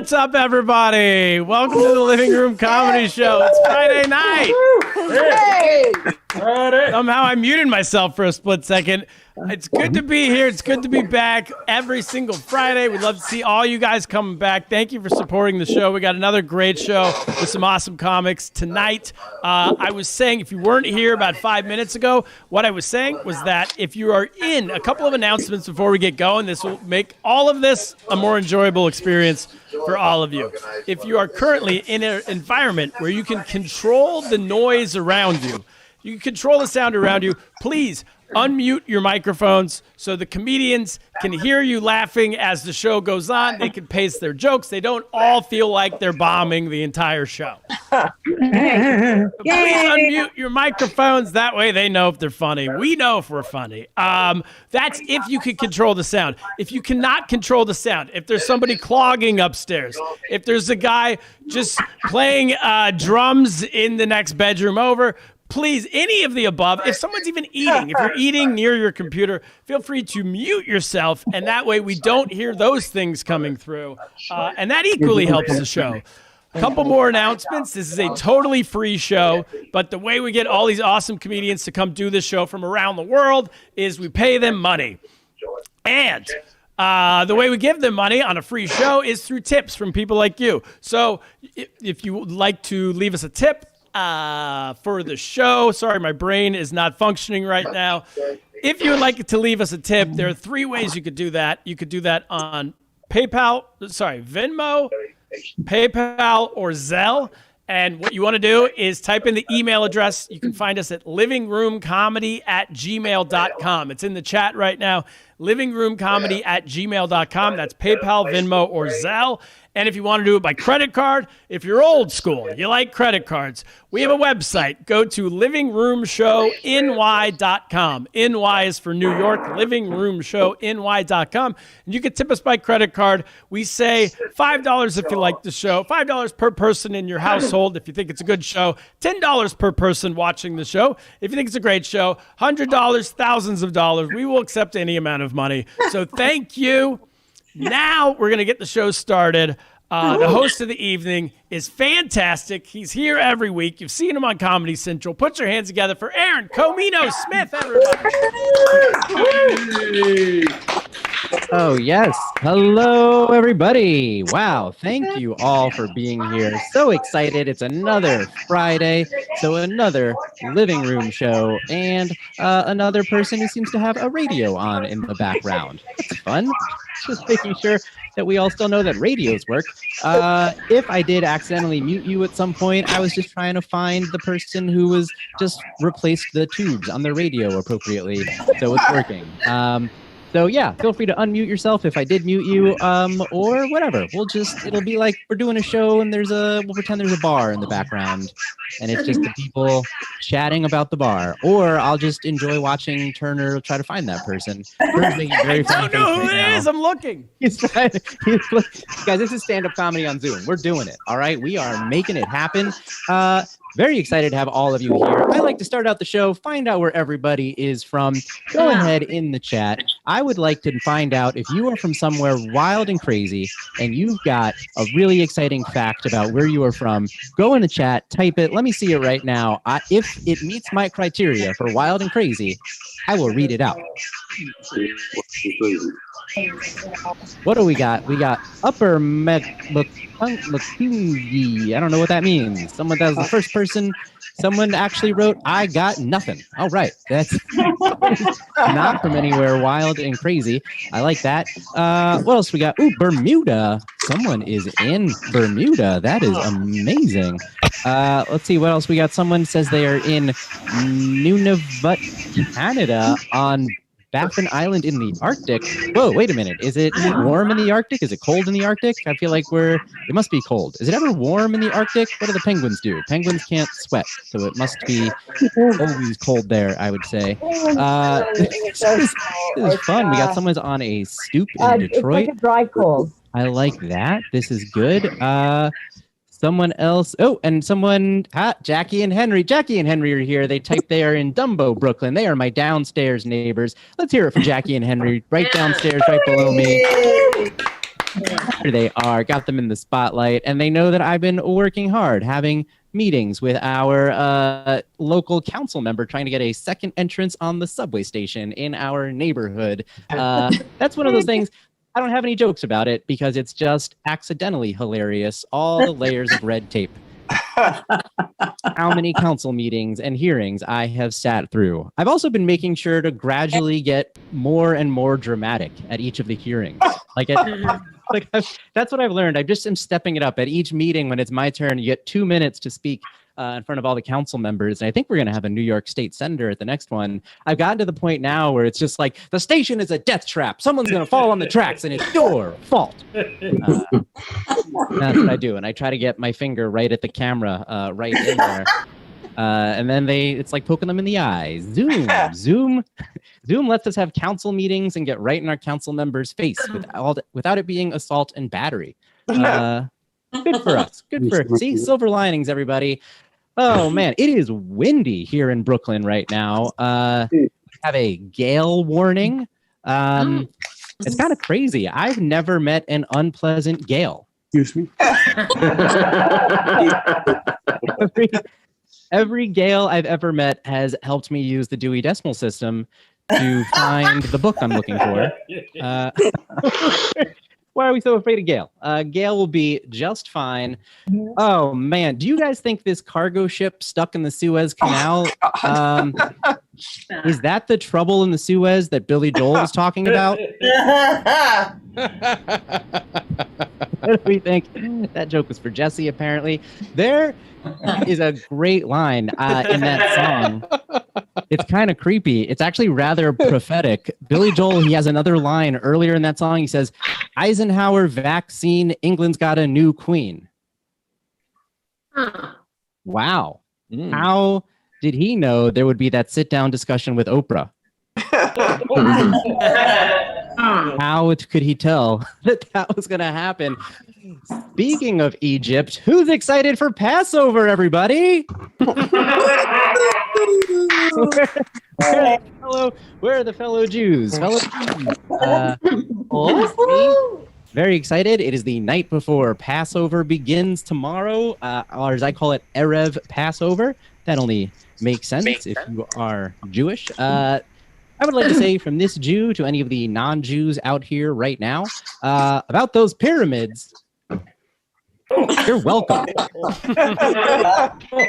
What's up, everybody? Welcome to the Living Room Comedy Show. It's Friday night. Hey! Somehow I muted myself for a split second. It's good to be here. It's good to be back every single Friday. We'd love to see all you guys coming back. Thank you for supporting the show. We got another great show with some awesome comics tonight. I was saying, if you weren't here about 5 minutes ago, what I was saying was that if you are in, a couple of announcements before we get going, this will make all of this a more enjoyable experience for all of you. If you are currently in an environment where you can control the noise around you, you can control the sound around you, please unmute your microphones so the comedians can hear you laughing as the show goes on. They can pace their jokes. They don't all feel like they're bombing the entire show. Please unmute your microphones. That way they know if they're funny. We know if we're funny. That's if you can control the sound. If you cannot control the sound, if there's somebody clogging upstairs, if there's a guy just playing drums in the next bedroom over, please, any of the above. If someone's even eating, if you're eating near your computer, feel free to mute yourself, and that way we don't hear those things coming through. And that equally helps the show. A couple more announcements. This is a totally free show, but the way we get all these awesome comedians to come do this show from around the world is we pay them money. And the way we give them money on a free show is through tips from people like you. So if you would like to leave us a tip, for the show. Sorry, my brain is not functioning right now. If you would like to leave us a tip, there are 3 ways you could do that. You could do that on Venmo, PayPal, or Zelle. And what you want to do is type in the email address. You can find us at livingroomcomedy@gmail.com. It's in the chat right now, livingroomcomedy@gmail.com. That's PayPal, Venmo, or Zelle. And if you want to do it by credit card, if you're old school, you like credit cards, we have a website. Go to livingroomshowny.com. NY is for New York, livingroomshowny.com. And you can tip us by credit card. We say $5 if you like the show, $5 per person in your household if you think it's a good show, $10 per person watching the show if you think it's a great show, $100, thousands of dollars. We will accept any amount of money. So thank you. Now we're going to get the show started. The host of the evening is fantastic. He's here every week. You've seen him on Comedy Central. Put your hands together for Aaron Comino Smith, everybody. Oh, yes. Hello, everybody. Wow. Thank you all for being here. So excited. It's another Friday. So another living room show and another person who seems to have a radio on in the background. It's fun. Just making sure that we all still know that radios work. If I did accidentally mute you at some point, I was just trying to find the person who was just replaced the tubes on the radio appropriately. So it's working. So yeah, feel free to unmute yourself if I did mute you, or whatever. It'll be like we're doing a show and we'll pretend there's a bar in the background and it's just the people chatting about the bar. Or I'll just enjoy watching Turner try to find that person. I don't know who it is. I'm looking. Guys, this is stand-up comedy on Zoom. We're doing it, all right? We are making it happen. Very excited to have all of you here. I like to start out the show, find out where everybody is from. Go ahead in the chat. I would like to find out if you are from somewhere wild and crazy and you've got a really exciting fact about where you are from. Go in the chat, type it. Let me see it right now. If it meets my criteria for wild and crazy, I will read it out. What do we got? We got Upper Makungi. I don't know what that means. That was the first person. Someone actually wrote, I got nothing. All right. That's not from anywhere wild and crazy. I like that. What else we got? Ooh, Bermuda. Someone is in Bermuda. That is amazing. Let's see what else we got. Someone says they are in Nunavut, Canada on Baffin Island in the Arctic. Whoa, wait a minute. Is it warm in the Arctic? Is it cold in the Arctic? I feel like it must be cold. Is it ever warm in the Arctic? What do the penguins do? Penguins can't sweat, so it must be always cold there, I would say. This is fun. We got someone on a stoop in Detroit. It's like a dry cold. I like that. This is good. Someone else. Oh, and Jackie and Henry. Jackie and Henry are here. They typed they are in Dumbo, Brooklyn. They are my downstairs neighbors. Let's hear it for Jackie and Henry. Right downstairs, right below me. There they are. Got them in the spotlight, and they know that I've been working hard, having meetings with our local council member, trying to get a second entrance on the subway station in our neighborhood. That's one of those things. I don't have any jokes about it because it's just accidentally hilarious. All the layers of red tape. How many council meetings and hearings I have sat through. I've also been making sure to gradually get more and more dramatic at each of the hearings. That's what I've learned. I just am stepping it up at each meeting. When it's my turn, you get 2 minutes to speak in front of all the council members. And I think we're going to have a New York State senator at the next one. I've gotten to the point now where it's just like, the station is a death trap. Someone's going to fall on the tracks and it's your fault. That's what I do. And I try to get my finger right at the camera, right in there. And then it's like poking them in the eyes. Zoom lets us have council meetings and get right in our council members' face without it being assault and battery. Good for us. See, silver linings, everybody. Oh man, it is windy here in Brooklyn right now. We have a gale warning. It's kind of crazy. I've never met an unpleasant gale. Excuse me. Every gale I've ever met has helped me use the Dewey Decimal System to find the book I'm looking for. Why are we so afraid of Gale? Gale will be just fine. Oh, man. Do you guys think this cargo ship stuck in the Suez Canal, is that the trouble in the Suez that Billy Joel was talking about? What do we think? That joke was for Jesse, apparently. There is a great line in that song. It's kind of creepy. It's actually rather prophetic. Billy Joel, he has another line earlier in that song. He says, Eisenhower vaccine, England's got a new queen. Wow. How did he know there would be that sit-down discussion with Oprah? How could he tell that was going to happen? Speaking of Egypt, who's excited for Passover, everybody? Where are the fellow Jews? Very excited. It is the night before Passover begins tomorrow, or as I call it, Erev Passover. That only makes sense if you are Jewish. I would like to say from this Jew to any of the non-Jews out here right now, about those pyramids, you're welcome.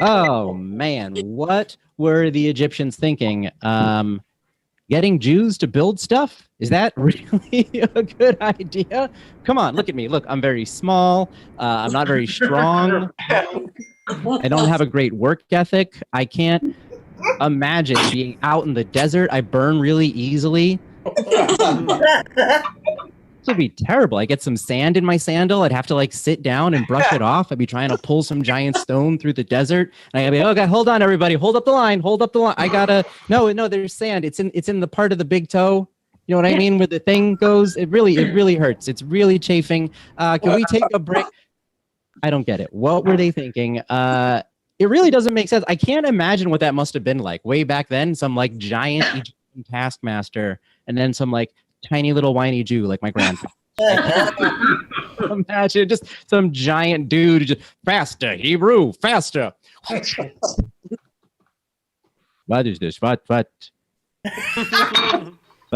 Oh, man. What were the Egyptians thinking? Getting Jews to build stuff? Is that really a good idea? Come on, look at me. Look, I'm very small. I'm not very strong. I don't have a great work ethic. I can't imagine being out in the desert. I burn really easily. This would be terrible. I get some sand in my sandal. I'd have to like sit down and brush it off. I'd be trying to pull some giant stone through the desert. And I'd be, okay, hold on, everybody. Hold up the line. Hold up the line. I gotta, no, there's sand. It's in the part of the big toe. You know what I mean? Where the thing goes. It really hurts. It's really chafing. Can we take a break? I don't get it. What were they thinking? It really doesn't make sense. I can't imagine what that must have been like way back then. Some like giant Egyptian taskmaster and then some like tiny little whiny Jew like my grandpa. Imagine just some giant dude just faster, Hebrew, faster. What is this? What? What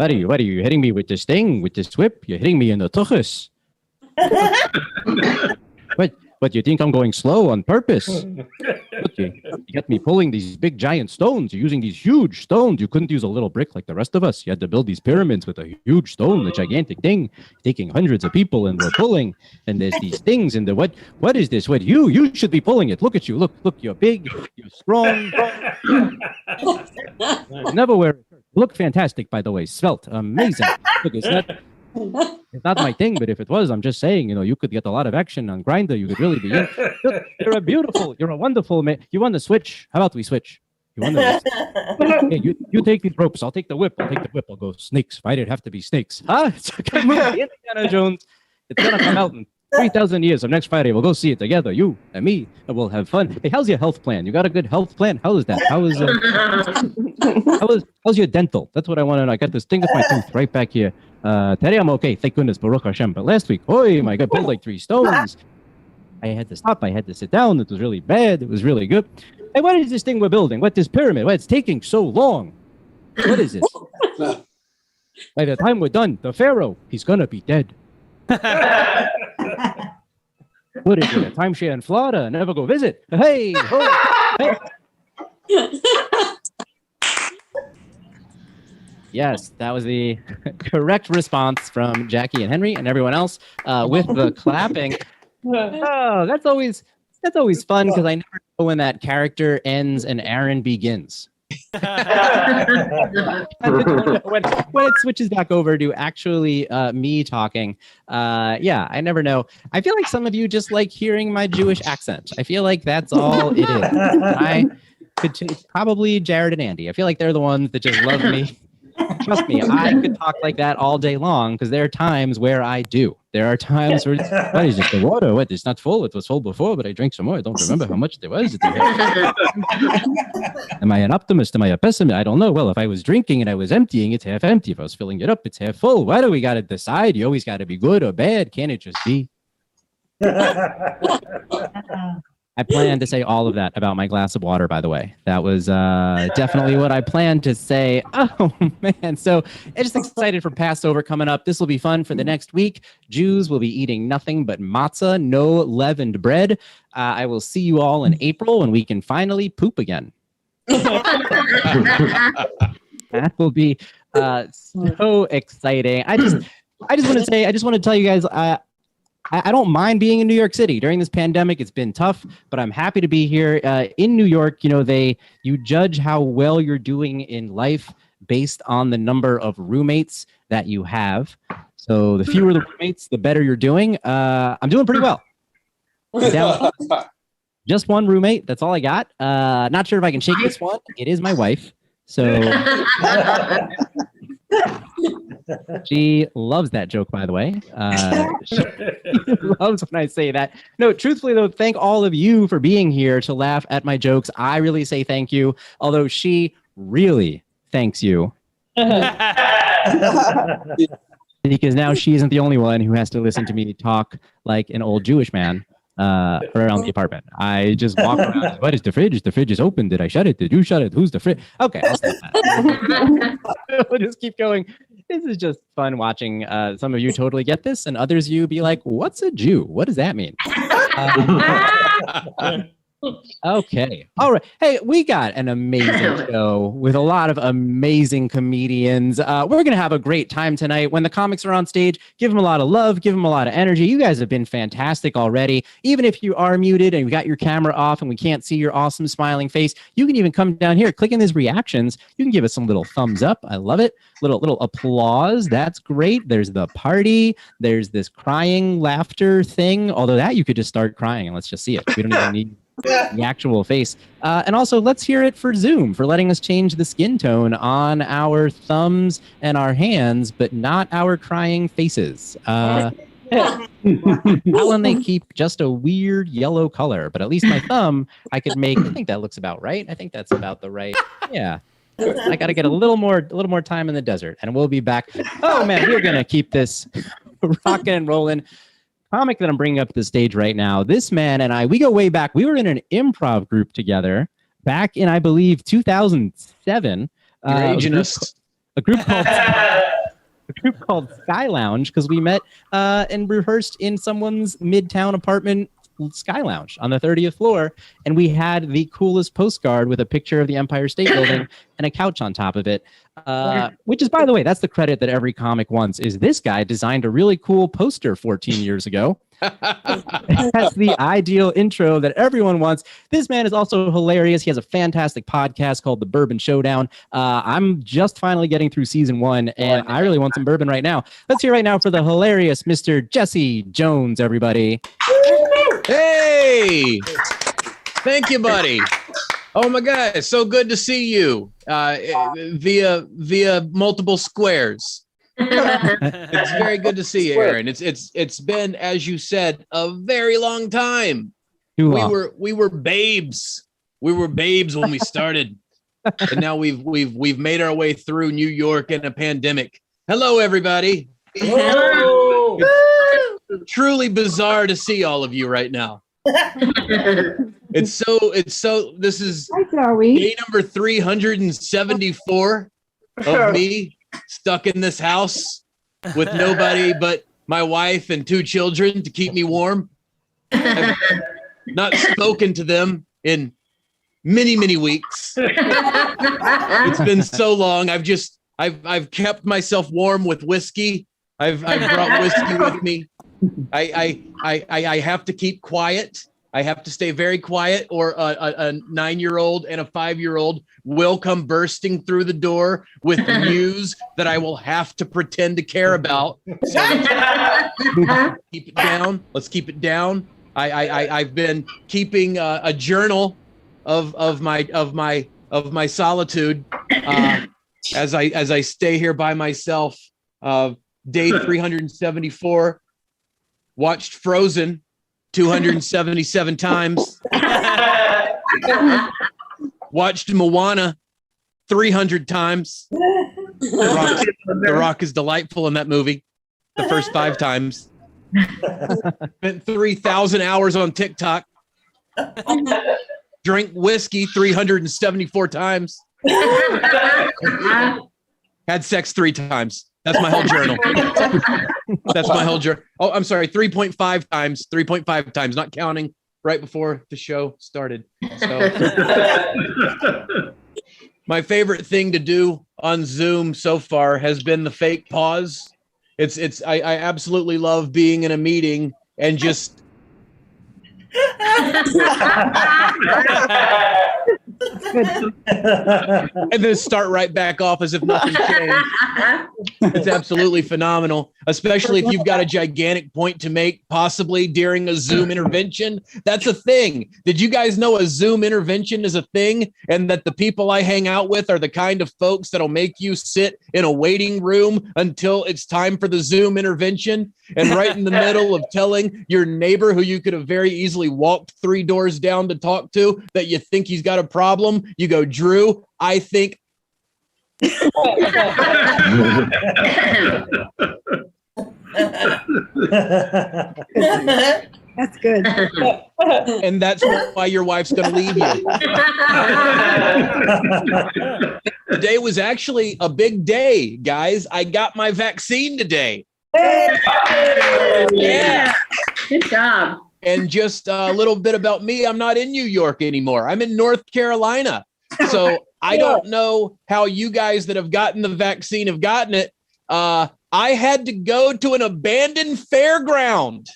are you hitting me with this thing, with this whip? You're hitting me in the tuchus. But you think I'm going slow on purpose? Look, you got me pulling these big giant stones. You're using these huge stones. You couldn't use a little brick like the rest of us. You had to build these pyramids with a huge stone, a gigantic thing, taking hundreds of people, and we're pulling. And there's these things in the what is this? What you should be pulling it. Look at you. Look, you're big, you're strong. Never wear it. Look fantastic, by the way. Svelte, amazing. Look, it's not my thing, but if it was, I'm just saying, you could get a lot of action on Grindr. You could really be in. Look, you're a wonderful man. You want to switch? How about we switch? You want to? Hey, you take these ropes. I'll take the whip. I'll go snakes. Why did it have to be snakes? Huh? It's a good movie, Indiana Jones. It's gonna come out in 3,000 years. So next Friday, we'll go see it together. You and me, and we'll have fun. Hey, how's your health plan? You got a good health plan? How is that? How's your dental? That's what I want to know. I got this thing with my tooth right back here. Today I'm okay, thank goodness, Baruch Hashem. But last week, oh my God, pulled like 3 stones. I had to stop. I had to sit down. It was really bad. It was really good. Hey, what is this thing we're building? What this pyramid? Why it's taking so long? What is this? By the time we're done, the Pharaoh, he's gonna be dead. What is it? A timeshare in Florida? Never go visit. Hey, ho, hey. Yes, that was the correct response from Jackie and Henry and everyone else with the clapping. Oh, that's always fun because I never know when that character ends and Aaron begins. when it switches back over to actually me talking, I never know. I feel like some of you just like hearing my Jewish accent. I feel like that's all it is. Probably Jared and Andy. I feel like they're the ones that just love me. Trust me, I could talk like that all day long because there are times where I do. There are times where, what is it, the water? What, it's not full. It was full before, but I drank some more. I don't remember how much there was. Am I an optimist? Am I a pessimist? I don't know. Well, if I was drinking and I was emptying, it's half empty. If I was filling it up, it's half full. Why do we got to decide? You always got to be good or bad. Can't it just be? I planned to say all of that about my glass of water, by the way. That was definitely what I planned to say. Oh, man. So I'm just excited for Passover coming up. This will be fun for the next week. Jews will be eating nothing but matzah, no leavened bread. I will see you all in April when we can finally poop again. That will be so exciting. I just want to tell you guys, I don't mind being in New York City during this pandemic. It's been tough, but I'm happy to be here in New York. You know, you judge how well you're doing in life based on the number of roommates that you have. So the fewer the roommates, the better you're doing. I'm doing pretty well. Just one roommate. That's all I got. Not sure if I can shake this one. It is my wife. So she loves that joke, by the way. She loves when I say that. No, truthfully, though, thank all of you for being here to laugh at my jokes. I really say thank you, although she really thanks you. Because now she isn't the only one who has to listen to me talk like an old Jewish man around the apartment. I just walk around. What is the fridge? The fridge is open. Did I shut it? Did you shut it? Who's the fridge? Okay, I'll stop that. We'll just keep going. This is just fun watching some of you totally get this, and others you be like, what's a Jew? What does that mean? Okay. All right. Hey, we got an amazing show with a lot of amazing comedians. We're going to have a great time tonight. When the comics are on stage, give them a lot of love, give them a lot of energy. You guys have been fantastic already. Even if you are muted and you got your camera off and we can't see your awesome smiling face, you can even come down here, click in these reactions. You can give us some little thumbs up. I love it. Little applause. That's great. There's the party. There's this crying laughter thing. Although that you could just start crying and let's just see it. We don't even need the actual face. And also, let's hear it for Zoom for letting us change the skin tone on our thumbs and our hands, but not our crying faces. That one they keep just a weird yellow color, but at least my thumb I could make. I think that looks about right. I think that's about the right. Yeah. I got to get a little more time in the desert, and we'll be back. Oh man, we're gonna keep this rocking and rolling. Comic that I'm bringing up to the stage right now. This man and I, we go way back. We were in an improv group together back in, I believe, 2007. A group called Sky Lounge, because we met and rehearsed in someone's midtown apartment Sky Lounge on the 30th floor, and we had the coolest postcard with a picture of the Empire State Building and a couch on top of it, which is, by the way, that's the credit that every comic wants, is this guy designed a really cool poster 14 years ago. That's the ideal intro that everyone wants. This man is also hilarious. He has a fantastic podcast called The Bourbon Showdown. I'm just finally getting through season 1, and I really want some bourbon right now. Let's hear right now for the hilarious Mr. Jesse Jones, everybody. Hey! Thank you, buddy. Oh my God, it's so good to see you via multiple squares. It's very good to see you, Aaron. It's been, as you said, a very long time. Too long. We were babes. We were babes when we started, and now we've made our way through New York in a pandemic. Hello, everybody. Whoa. It's truly bizarre to see all of you right now. This is Hi, Joey. day number 374 of me stuck in this house with nobody but my wife and 2 children to keep me warm. I've not spoken to them in many, many weeks. It's been so long. I've kept myself warm with whiskey. I've brought whiskey with me. I have to keep quiet. I have to stay very quiet, or a 9-year-old and a 5-year-old will come bursting through the door with news that I will have to pretend to care about. So keep it down. Let's keep it down. I've been keeping a journal of my solitude as I stay here by myself. Day 374. Watched Frozen 277 times. Watched Moana 300 times. The Rock is delightful in that movie. The first 5 times. Spent 3,000 hours on TikTok. Drank whiskey 374 times. Had sex 3 times. That's my whole journal. That's my whole journal. Oh, I'm sorry. 3.5 times. 3.5 times, not counting right before the show started. So my favorite thing to do on Zoom so far has been the fake pause. I absolutely love being in a meeting and just and then start right back off as if nothing changed. It's absolutely phenomenal, especially if you've got a gigantic point to make, possibly during a Zoom intervention. That's a thing. Did you guys know a Zoom intervention is a thing, and that the people I hang out with are the kind of folks that'll make you sit in a waiting room until it's time for the Zoom intervention? And right in the middle of telling your neighbor, who you could have very easily walked 3 doors down to talk to, that you think he's got a problem, you go, Drew, I think. That's good. And that's why your wife's going to leave you. Today was actually a big day, guys. I got my vaccine today. Yeah. Good job. And just a little bit about me, I'm not in New York anymore. I'm in North Carolina. So I don't know how you guys that have gotten the vaccine have gotten it. I had to go to an abandoned fairground.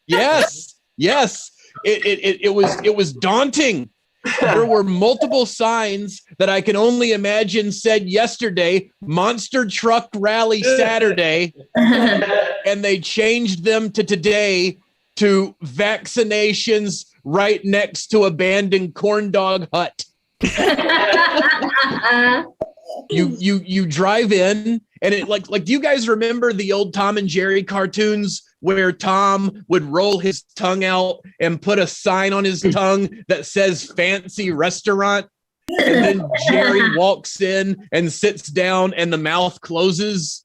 Yes. It was daunting. There were multiple signs that I can only imagine said yesterday, Monster Truck Rally Saturday, and they changed them to today to vaccinations right next to abandoned corn dog hut. You drive in, and it like do you guys remember the old Tom and Jerry cartoons where Tom would roll his tongue out and put a sign on his tongue that says fancy restaurant, and then Jerry walks in and sits down and the mouth closes?